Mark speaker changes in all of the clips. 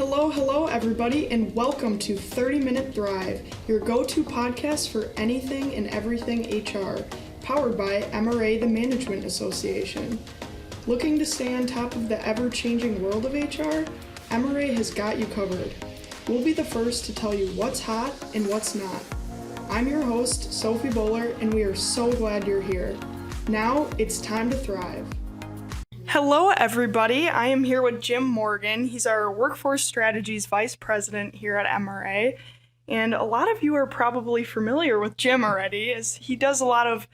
Speaker 1: Hello, everybody, and welcome to 30-Minute Thrive, your go-to podcast for anything and everything HR, powered by MRA, the Management Association. Looking to stay on top of the ever-changing world of HR? MRA has got you covered. We'll be the first to tell you what's hot and what's not. I'm your host, Sophie Bowler, and we are so glad you're here. Now, it's time to thrive. Hello, everybody. I am here with Jim Morgan. He's our Workforce Strategies Vice President here at MRA. And a lot of you are probably familiar with Jim already, as he does a lot of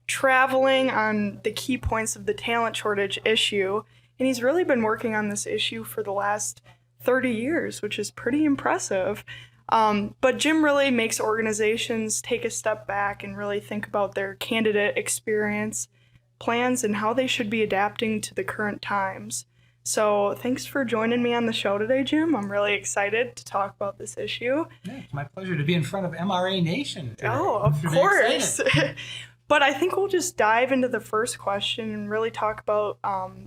Speaker 1: traveling on the key points of the talent shortage issue. And he's really been working on this issue for the last 30 years, which is pretty impressive. But Jim really makes organizations take a step back and really think about their candidate experience, plans, and how they should be adapting to the current times. So thanks for joining me on the show today, Jim. I'm really excited to talk about this issue.
Speaker 2: Yeah, it's my pleasure to be in front of MRA Nation today.
Speaker 1: Oh, of course. But I think we'll just dive into the first question and really talk about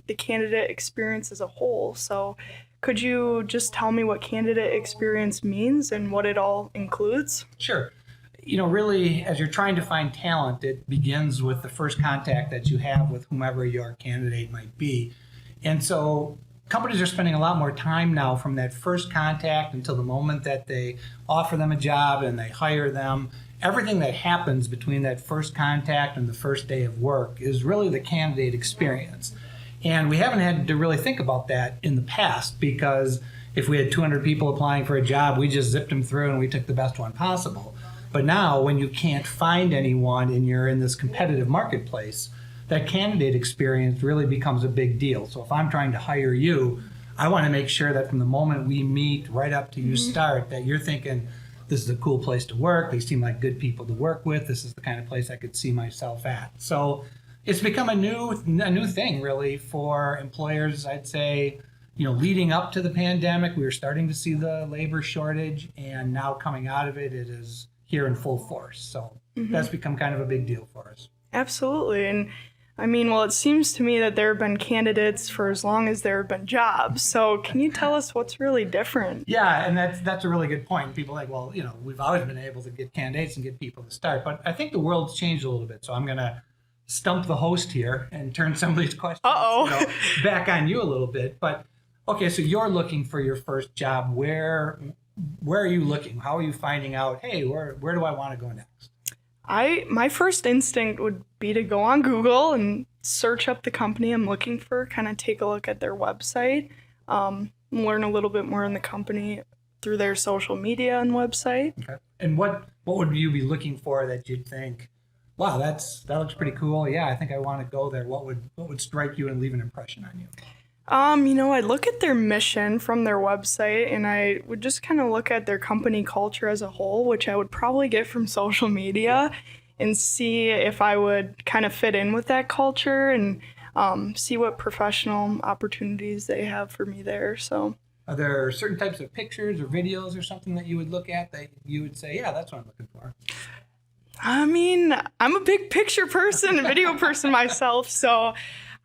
Speaker 1: the candidate experience as a whole. So could you just tell me what candidate experience means and what it all includes?
Speaker 2: Sure. You know, really, as you're trying to find talent, it begins with the first contact that you have with whomever your candidate might be. And so companies are spending a lot more time now from that first contact until the moment that they offer them a job and they hire them. Everything that happens between that first contact and the first day of work is really the candidate experience. And we haven't had to really think about that in the past, because if we had 200 people applying for a job, we just zipped them through and we took the best one possible. But now, when you can't find anyone and you're in this competitive marketplace, that candidate experience really becomes a big deal. So if I'm trying to hire you, I want to make sure that from the moment we meet right up to you start, that you're thinking, this is a cool place to work, they seem like good people to work with, this is the kind of place I could see myself at. So it's become a new thing, really, for employers. I'd say, you know, leading up to the pandemic, we were starting to see the labor shortage, and now coming out of it, it is here in full force. So that's become kind of a big deal for us.
Speaker 1: Absolutely. And I mean, well, it seems to me that there have been candidates for as long as there have been jobs. So can you tell us what's really different?
Speaker 2: Yeah, and that's a really good point. People are like, well, you know, we've always been able to get candidates and get people to start. But I think the world's changed a little bit. So I'm going to stump the host here and turn some of these questions back on you a little bit. But okay, so you're looking for your first job. Where are you looking? How are you finding out, hey, where do I want to go next?
Speaker 1: My first instinct would be to go on Google and search up the company I'm looking for, kind of take a look at their website, learn a little bit more on the company through their social media and website. Okay.
Speaker 2: And what would you be looking for that you'd think, wow, that looks pretty cool. Yeah, I think I want to go there. What would strike you and leave an impression on you?
Speaker 1: I'd look at their mission from their website, and I would just kind of look at their company culture as a whole, which I would probably get from social media, and see if I would kind of fit in with that culture and see what professional opportunities they have for me there. So,
Speaker 2: are there certain types of pictures or videos or something that you would look at that you would say, yeah, that's what I'm looking for?
Speaker 1: I mean, I'm a big picture person, a video person myself, so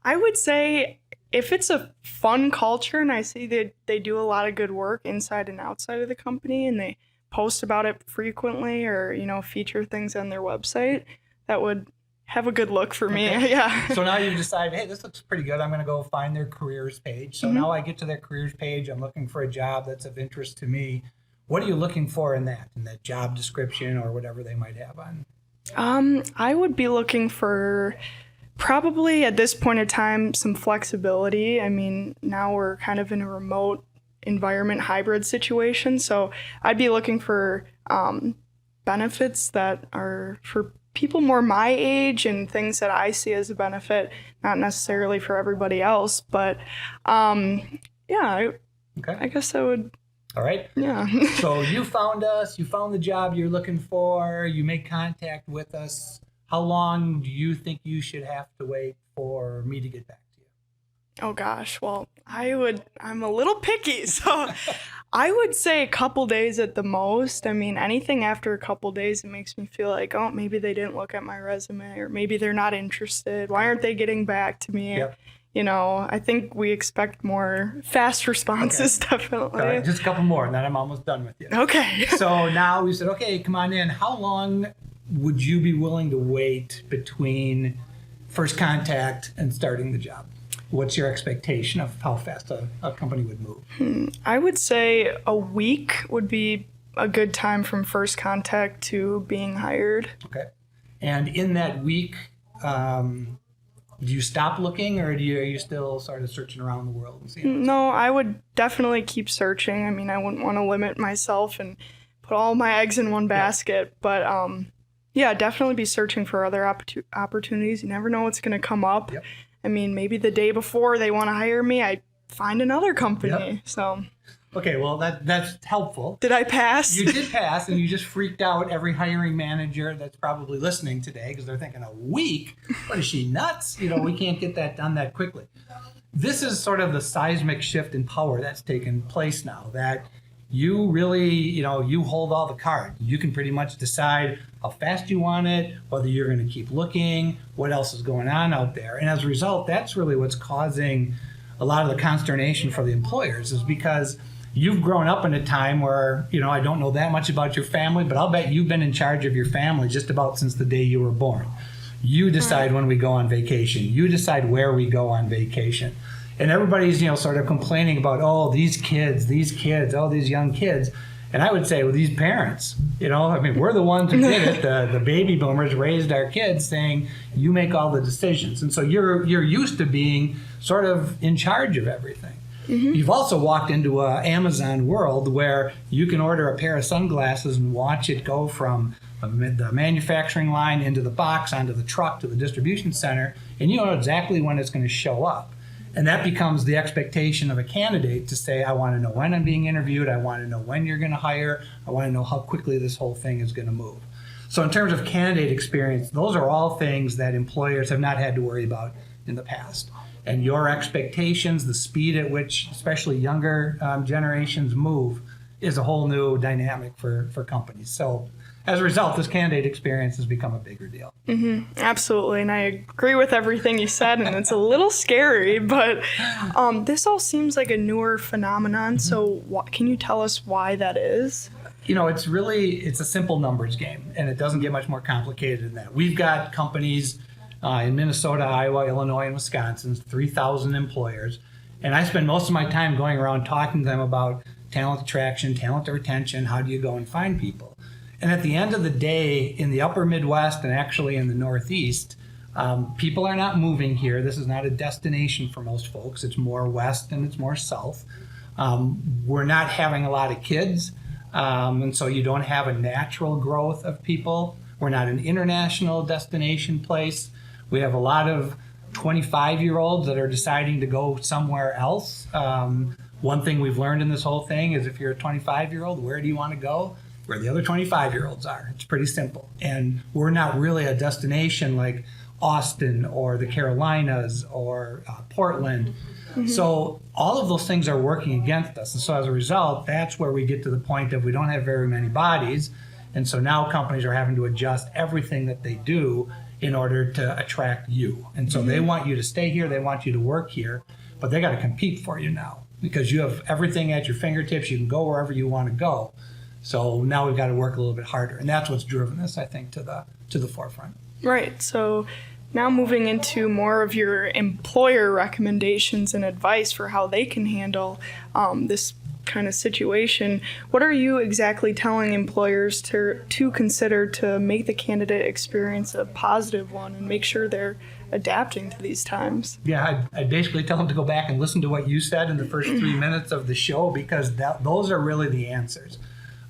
Speaker 1: I would say if it's a fun culture and I see that they do a lot of good work inside and outside of the company and they post about it frequently or, you know, feature things on their website, that would have a good look for me. Yeah.
Speaker 2: So now you've decided, hey, this looks pretty good. I'm going to go find their careers page. So now I get to their careers page. I'm looking for a job that's of interest to me. What are you looking for in that job description or whatever they might have on?
Speaker 1: I would be looking for probably at this point in time some flexibility. I mean, now we're kind of in a remote environment hybrid situation, so I'd be looking for benefits that are for people more my age and things that I see as a benefit, not necessarily for everybody else, but I guess I would.
Speaker 2: All right.
Speaker 1: Yeah.
Speaker 2: So you found us, you found the job you're looking for, you make contact with us. How long do you think you should have to wait for me to get back to you?
Speaker 1: Oh gosh, well, I'm a little picky, so I would say a couple days at the most. I mean, anything after a couple days, it makes me feel like, oh, maybe they didn't look at my resume, or maybe they're not interested. Why aren't they getting back to me?
Speaker 2: Yep.
Speaker 1: I think we expect more fast responses,
Speaker 2: All
Speaker 1: definitely.
Speaker 2: right, just a couple more, and then I'm almost done with you.
Speaker 1: Okay.
Speaker 2: So now we said, okay, come on in. How long would you be willing to wait between first contact and starting the job? What's your expectation of how fast a company would move?
Speaker 1: I would say a week would be a good time from first contact to being hired.
Speaker 2: Okay. And in that week, do you stop looking, or are you still sort of searching around the world and seeing?
Speaker 1: No, I would definitely keep searching. I mean, I wouldn't want to limit myself and put all my eggs in one basket, but yeah, definitely be searching for other opportunities. You never know what's going to come up.
Speaker 2: Yep.
Speaker 1: I mean, maybe the day before they want to hire me, I find another company.
Speaker 2: Yep.
Speaker 1: So.
Speaker 2: Okay, well, that's helpful.
Speaker 1: Did I pass?
Speaker 2: You did pass, and you just freaked out every hiring manager that's probably listening today because they're thinking, a week? What is she, nuts? We can't get that done that quickly. This is sort of the seismic shift in power that's taken place now, that you really, you hold all the cards. You can pretty much decide how fast you want it, whether you're going to keep looking, what else is going on out there. And as a result, that's really what's causing a lot of the consternation for the employers, is because you've grown up in a time where, I don't know that much about your family, but I'll bet you've been in charge of your family just about since the day you were born. You decide when we go on vacation. You decide where we go on vacation. And everybody's, sort of complaining about, oh, these kids, oh, these young kids. And I would say, well, these parents, we're the ones who did it. The baby boomers raised our kids saying, you make all the decisions. And so you're used to being sort of in charge of everything. Mm-hmm. You've also walked into an Amazon world where you can order a pair of sunglasses and watch it go from the manufacturing line into the box, onto the truck, to the distribution center, and you know exactly when it's going to show up. And that becomes the expectation of a candidate to say, I want to know when I'm being interviewed, I want to know when you're going to hire, I want to know how quickly this whole thing is going to move. So in terms of candidate experience, those are all things that employers have not had to worry about in the past. And your expectations, the speed at which especially younger generations move, is a whole new dynamic for companies. So as a result, this candidate experience has become a bigger deal.
Speaker 1: Mm-hmm. Absolutely. And I agree with everything you said, and it's a little scary, but this all seems like a newer phenomenon. Mm-hmm. So can you tell us why that is?
Speaker 2: It's a simple numbers game, and it doesn't get much more complicated than that. We've got companies in Minnesota, Iowa, Illinois, and Wisconsin, 3,000 employers. And I spend most of my time going around talking to them about talent attraction, talent retention, how do you go and find people? And at the end of the day, in the upper Midwest and actually in the Northeast, people are not moving here. This is not a destination for most folks. It's more west and it's more south. We're not having a lot of kids, and so you don't have a natural growth of people. We're not an international destination place. We have a lot of 25-year-olds that are deciding to go somewhere else. One thing we've learned in this whole thing is if you're a 25-year-old, where do you want to go? Where the other 25-year-olds are. It's pretty simple. And we're not really a destination like Austin or the Carolinas or Portland. Mm-hmm. So all of those things are working against us. And so as a result, that's where we get to the point that we don't have very many bodies. And so now companies are having to adjust everything that they do in order to attract you. And so they want you to stay here, they want you to work here, but they got to compete for you now because you have everything at your fingertips. You can go wherever you want to go. So now we've got to work a little bit harder. And that's what's driven this, I think, to the forefront.
Speaker 1: Right. So now moving into more of your employer recommendations and advice for how they can handle this kind of situation, what are you exactly telling employers to consider to make the candidate experience a positive one and make sure they're adapting to these times?
Speaker 2: Yeah, I'd basically tell them to go back and listen to what you said in the first 3 minutes of the show, because those are really the answers.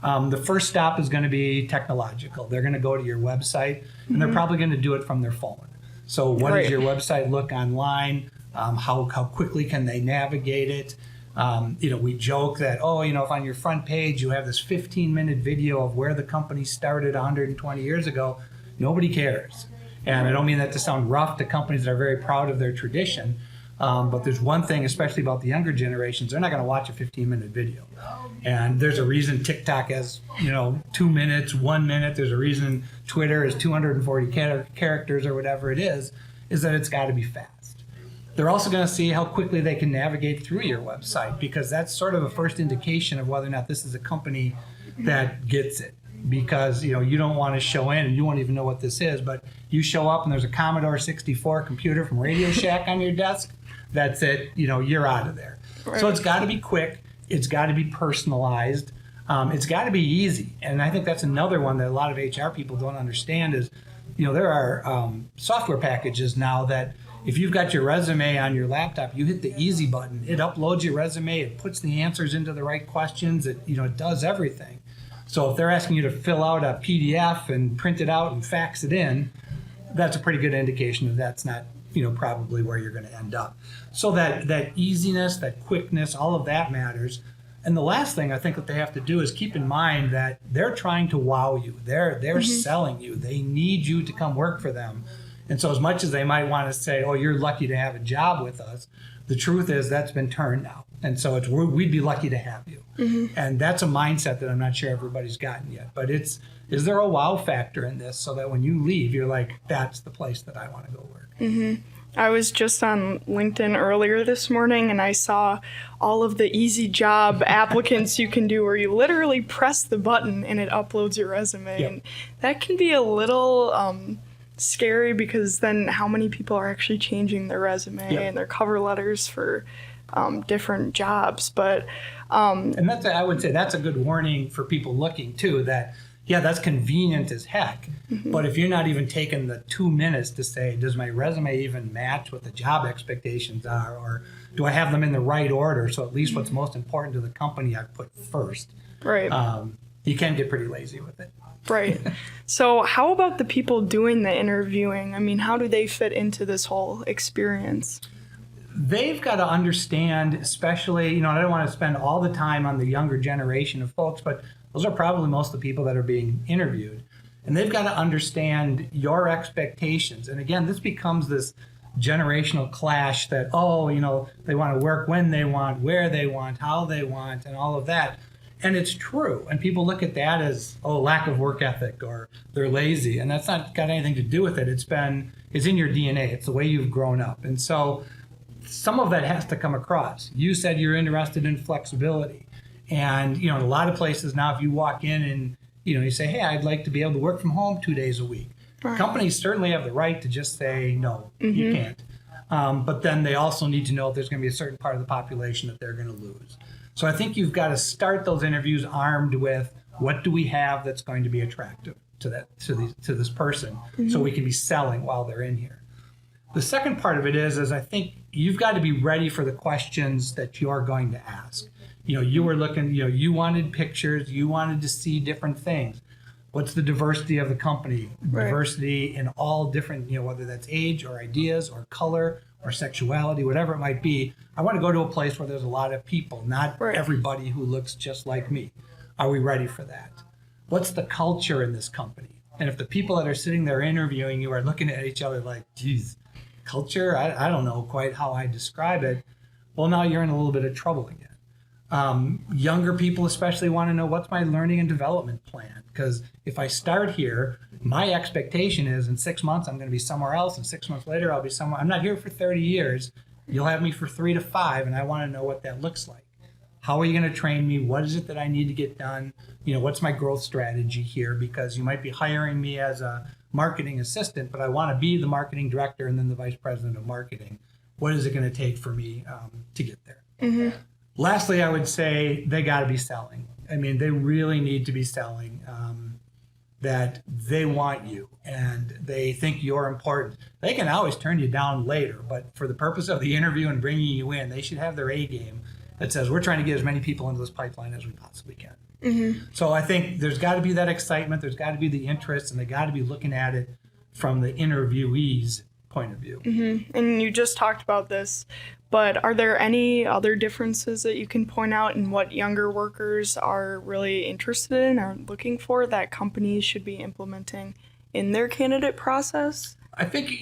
Speaker 2: The first stop is going to be technological. They're going to go to your website, and they're probably going to do it from their phone. So what does your website look online? How quickly can they navigate it? We joke that, if on your front page you have this 15-minute video of where the company started 120 years ago, nobody cares. And I don't mean that to sound rough to companies that are very proud of their tradition, but there's one thing, especially about the younger generations, they're not going to watch a 15-minute video. And there's a reason TikTok has, 2 minutes, 1 minute. There's a reason Twitter is 240 characters or whatever it is that it's got to be fast. They're also going to see how quickly they can navigate through your website, because that's sort of a first indication of whether or not this is a company that gets it. Because you don't want to show in and you won't even know what this is, but you show up and there's a Commodore 64 computer from Radio Shack on your desk. That's it. You're out of there. Right. So it's got to be quick. It's got to be personalized. It's got to be easy. And I think that's another one that a lot of HR people don't understand is, there are software packages now that if you've got your resume on your laptop, you hit the easy button. It uploads your resume. It puts the answers into the right questions. It does everything. So if they're asking you to fill out a PDF and print it out and fax it in, that's a pretty good indication that that's not, probably where you're going to end up. So that easiness, that quickness, all of that matters. And the last thing I think that they have to do is keep in mind that they're trying to wow you. They're selling you. They need you to come work for them. And so as much as they might want to say, oh, you're lucky to have a job with us, the truth is that's been turned now. And so we'd be lucky to have you. And that's a mindset that I'm not sure everybody's gotten yet. But is there a wow factor in this so that when you leave, you're like, that's the place that I want to go work?
Speaker 1: I was just on LinkedIn earlier this morning and I saw all of the easy job applicants you can do where you literally press the button and it uploads your resume.
Speaker 2: Yep.
Speaker 1: And that can be a little scary because then how many people are actually changing their resume and their cover letters for different jobs. But
Speaker 2: and I would say that's a good warning for people looking too, that that's convenient as heck. But if you're not even taking the 2 minutes to say, does my resume even match what the job expectations are, or do I have them in the right order? So at least what's most important to the company I put first.
Speaker 1: Right.
Speaker 2: You can get pretty lazy with it.
Speaker 1: Right. So how about the people doing the interviewing? I mean, how do they fit into this whole experience?
Speaker 2: They've got to understand, especially, I don't want to spend all the time on the younger generation of folks, but those are probably most of the people that are being interviewed. And they've got to understand your expectations. And again, this becomes this generational clash that, they want to work when they want, where they want, how they want, and all of that. And it's true. And people look at that as, lack of work ethic, or they're lazy. And that's not got anything to do with it. It's in your DNA. It's the way you've grown up. And so some of that has to come across. You said you're interested in flexibility. And, in a lot of places now, if you walk in and, you say, hey, I'd like to be able to work from home 2 days a week. Right. Companies certainly have the right to just say, no, you can't. But then they also need to know if there's going to be a certain part of the population that they're going to lose. So I think you've got to start those interviews armed with, what do we have that's going to be attractive to this person, so we can be selling while they're in here. The second part of it is I think you've got to be ready for the questions that you're going to ask. You were looking, you wanted pictures, you wanted to see different things. What's the diversity of the company? Right. Diversity in all different, whether that's age or ideas or color or sexuality, whatever it might be. I want to go to a place where there's a lot of people, not everybody who looks just like me. Are we ready for that? What's the culture in this company? And if the people that are sitting there interviewing you are looking at each other like, geez, culture? I don't know quite how I describe it. Well, now you're in a little bit of trouble again. Younger people especially want to know, what's my learning and development plan? Because if I start here, my expectation is in 6 months I'm going to be somewhere else, and 6 months later I'll be somewhere. I'm not here for 30 years. You'll have me for 3 to 5, and I want to know what that looks like. How are you going to train me? What is it that I need to get done? What's my growth strategy here? Because you might be hiring me as a marketing assistant, but I want to be the marketing director and then the vice president of marketing. What is it going to take for me to get there? Lastly, I would say they got to be selling. I mean, they really need to be selling that they want you and they think you're important. They can always turn you down later, but for the purpose of the interview and bringing you in, they should have their A game that says, we're trying to get as many people into this pipeline as we possibly can. So I think there's got to be that excitement, there's got to be the interest, and they got to be looking at it from the interviewee's point of view. And you just talked about this, but are there any other differences that you can point out in what younger workers are really interested in or looking for that companies should be implementing in their candidate process? I think,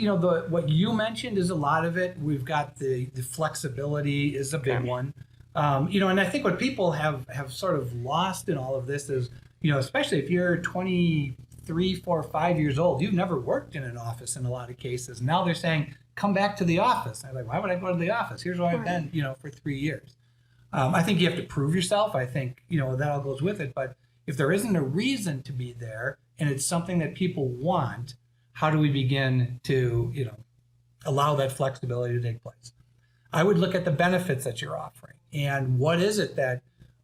Speaker 2: what you mentioned is a lot of it. We've got the flexibility is a big one. And I think what people have sort of lost in all of this is, especially if you're 23, 4, 5 years old, you've never worked in an office in a lot of cases. Now they're saying, come back to the office. I'm like, why would I go to the office? Here's where I've been, for 3 years. I think you have to prove yourself. I think, that all goes with it. But if there isn't a reason to be there and it's something that people want, how do we begin to, allow that flexibility to take place? I would look at the benefits that you're offering and what is it that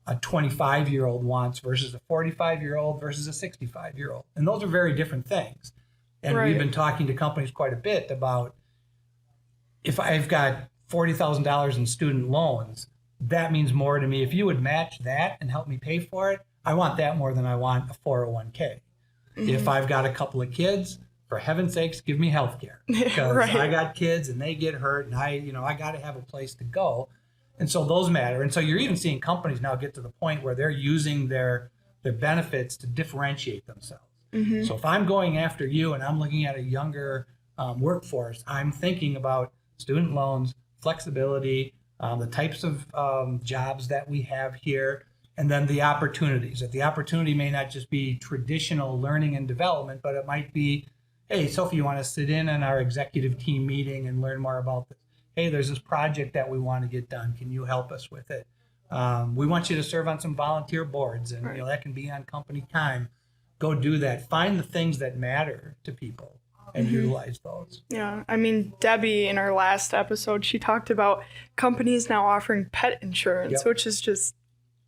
Speaker 2: a 25-year-old wants versus a 45-year-old versus a 65-year-old. And those are very different things. And we've been talking to companies quite a bit about if I've got $40,000 in student loans, that means more to me. If you would match that and help me pay for it, I want that more than I want a 401k. If I've got a couple of kids, for heaven's sakes, give me health care. Because I got kids and they get hurt and I got to have a place to go. And so those matter. And so you're even seeing companies now get to the point where they're using their benefits to differentiate themselves. So if I'm going after you and I'm looking at a younger workforce, I'm thinking about student loans, flexibility, the types of jobs that we have here, and then the opportunities. That the opportunity may not just be traditional learning and development, but it might be, hey, Sophie, you want to sit in on our executive team meeting and learn more about this? Hey, there's this project that we want to get done. Can you help us with it? We want you to serve on some volunteer boards, and that can be on company time. Go do that. Find the things that matter to people and utilize those.
Speaker 1: Yeah, I mean, Debbie, in our last episode, she talked about companies now offering pet insurance, which is just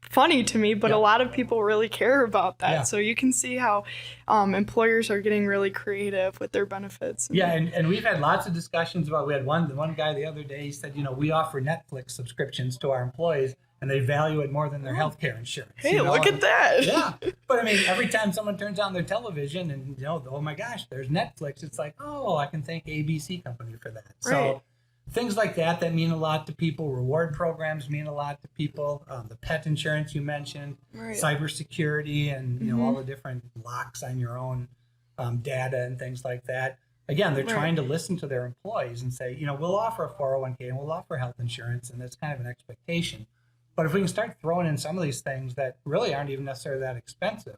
Speaker 1: funny to me, but a lot of people really care about that. So you can see how employers are getting really creative with their benefits.
Speaker 2: And we've had lots of discussions about, we had one guy the other day, he said, we offer Netflix subscriptions to our employees and they value it more than their health care insurance.
Speaker 1: Hey, look at that.
Speaker 2: Yeah. But I mean, every time someone turns on their television and, oh my gosh, there's Netflix, it's like, oh, I can thank ABC company for that. So things like that mean a lot to people. Reward programs mean a lot to people. The pet insurance you mentioned, cybersecurity, and all the different locks on your own data and things like that. Again, they're trying to listen to their employees and say, we'll offer a 401k and we'll offer health insurance, and that's kind of an expectation. But if we can start throwing in some of these things that really aren't even necessarily that expensive,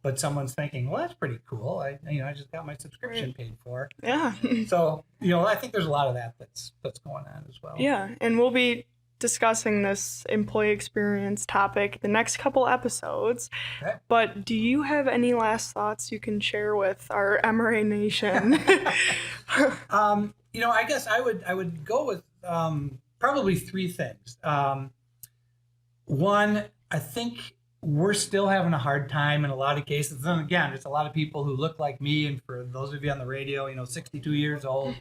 Speaker 2: but someone's thinking, well, that's pretty cool. I just got my subscription paid for.
Speaker 1: Yeah.
Speaker 2: So, I think there's a lot of that's going on as well.
Speaker 1: Yeah. And we'll be discussing this employee experience topic the next couple episodes. Okay. But do you have any last thoughts you can share with our MRA Nation?
Speaker 2: I guess I would go with probably three things. One, I think we're still having a hard time in a lot of cases. And again, it's a lot of people who look like me, and for those of you on the radio, 62 years old,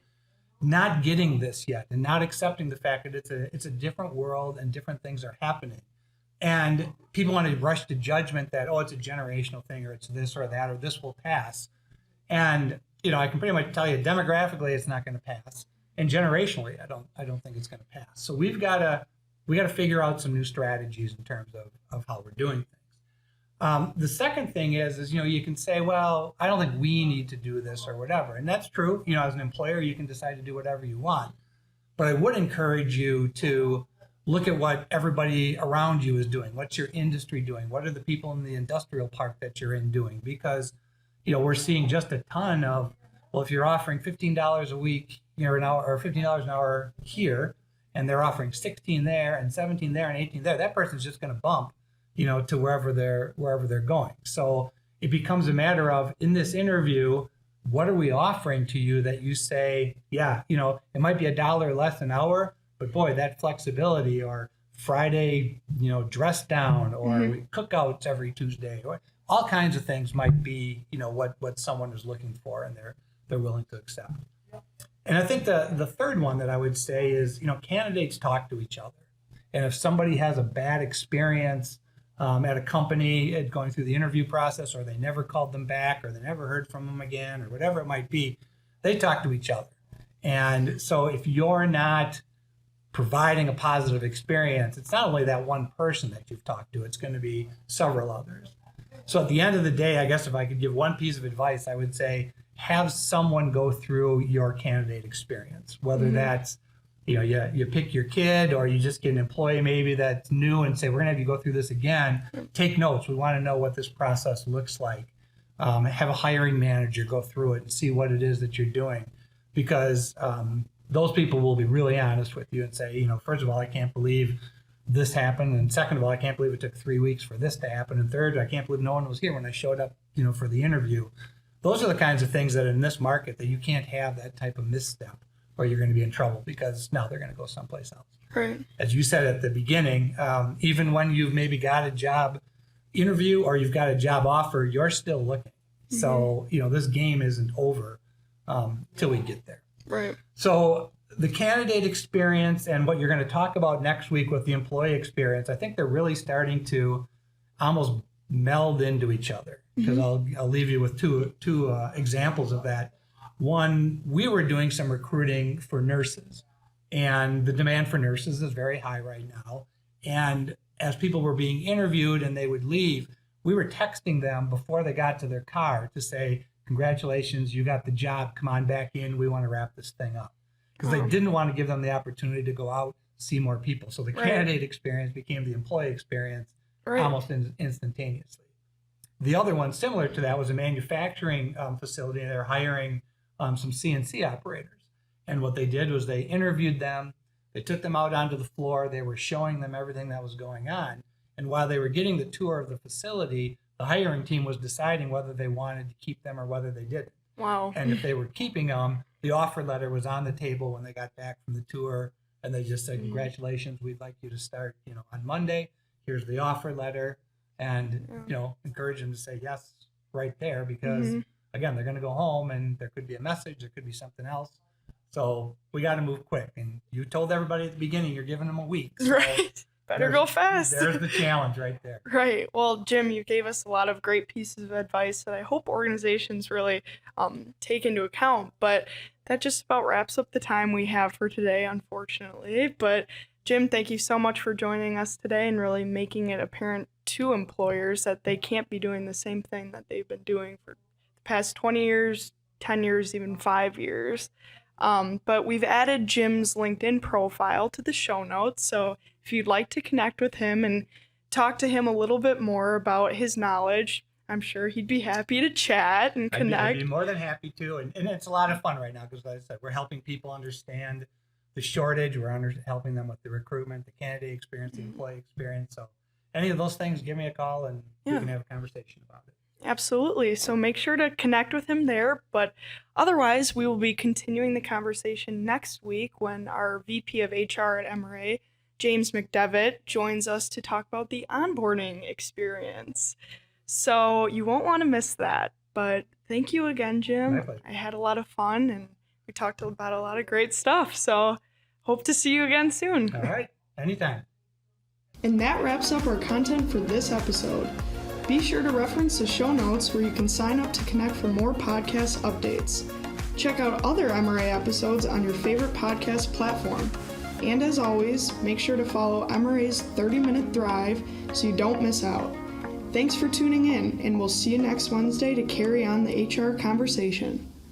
Speaker 2: not getting this yet and not accepting the fact that it's a different world and different things are happening. And people want to rush to judgment that, it's a generational thing, or it's this or that, or this will pass. And, I can pretty much tell you demographically it's not going to pass. And generationally, I don't think it's going to pass. So we got to figure out some new strategies in terms of how we're doing things. The second thing is you can say, well, I don't think we need to do this or whatever. And that's true. As an employer, you can decide to do whatever you want. But I would encourage you to look at what everybody around you is doing. What's your industry doing? What are the people in the industrial park that you're in doing? Because, we're seeing just a ton of, well, if you're offering $15 a week, an hour, or $15 an hour here, and they're offering 16 there and 17 there and 18 there, that person's just going to bump, to wherever they're going. So it becomes a matter of, in this interview, what are we offering to you that you say, it might be $1 less an hour, but boy, that flexibility, or Friday, dress down, or cookouts every Tuesday, or all kinds of things might be, what someone is looking for and they're willing to accept. And I think the third one that I would say is, candidates talk to each other. And if somebody has a bad experience at a company going through the interview process, or they never called them back, or they never heard from them again, or whatever it might be, they talk to each other. And so if you're not providing a positive experience, it's not only that one person that you've talked to, it's going to be several others. So at the end of the day, I guess if I could give one piece of advice, I would say, have someone go through your candidate experience, whether that's, you pick your kid, or you just get an employee maybe that's new and say, we're going to have you go through this again. Take notes. We want to know what this process looks like. Have a hiring manager go through it and see what it is that you're doing. Because those people will be really honest with you and say, first of all, I can't believe this happened. And second of all, I can't believe it took 3 weeks for this to happen. And third, I can't believe no one was here when I showed up, for the interview. Those are the kinds of things that in this market that you can't have that type of misstep or you're going to be in trouble because now they're going to go someplace else.
Speaker 1: Right.
Speaker 2: As you said at the beginning, even when you've maybe got a job interview or you've got a job offer, you're still looking. Mm-hmm. So, this game isn't over till we get there.
Speaker 1: Right.
Speaker 2: So the candidate experience and what you're going to talk about next week with the employee experience, I think they're really starting to almost meld into each other. Because I'll leave you with two examples of that. One, we were doing some recruiting for nurses, and the demand for nurses is very high right now. And as people were being interviewed and they would leave, we were texting them before they got to their car to say, congratulations, you got the job, come on back in, we want to wrap this thing up. Because they didn't want to give them the opportunity to go out, see more people. So the candidate experience became the employee experience almost instantaneously. The other one similar to that was a manufacturing facility. They were hiring some CNC operators. And what they did was they interviewed them. They took them out onto the floor. They were showing them everything that was going on. And while they were getting the tour of the facility, the hiring team was deciding whether they wanted to keep them or whether they didn't.
Speaker 1: Wow.
Speaker 2: And if they were keeping them, the offer letter was on the table when they got back from the tour. And they just said, congratulations, we'd like you to start, on Monday. Here's the offer letter. And, encourage them to say yes right there because, again, they're going to go home and there could be a message, there could be something else. So we got to move quick. And you told everybody at the beginning you're giving them a week. So
Speaker 1: right. Better go fast.
Speaker 2: There's the challenge right there.
Speaker 1: Right. Well, Jim, you gave us a lot of great pieces of advice that I hope organizations really take into account. But that just about wraps up the time we have for today, unfortunately. But Jim, thank you so much for joining us today and really making it apparent to employers that they can't be doing the same thing that they've been doing for the past 20 years, 10 years, even 5 years. But we've added Jim's LinkedIn profile to the show notes. So if you'd like to connect with him and talk to him a little bit more about his knowledge, I'm sure he'd be happy to chat and connect.
Speaker 2: I'd be more than happy to. And it's a lot of fun right now because, like I said, we're helping people understand the shortage. We're helping them with the recruitment, the candidate experience, the employee experience. So any of those things, give me a call and we can have a conversation about it.
Speaker 1: Absolutely. So make sure to connect with him there. But otherwise, we will be continuing the conversation next week when our VP of HR at MRA, James McDevitt, joins us to talk about the onboarding experience. So you won't want to miss that. But thank you again, Jim. I had a lot of fun and we talked about a lot of great stuff. So hope to see you again soon.
Speaker 2: All right. Anytime.
Speaker 1: And that wraps up our content for this episode. Be sure to reference the show notes where you can sign up to connect for more podcast updates. Check out other MRA episodes on your favorite podcast platform. And as always, make sure to follow MRA's 30-Minute Thrive so you don't miss out. Thanks for tuning in, and we'll see you next Wednesday to carry on the HR conversation.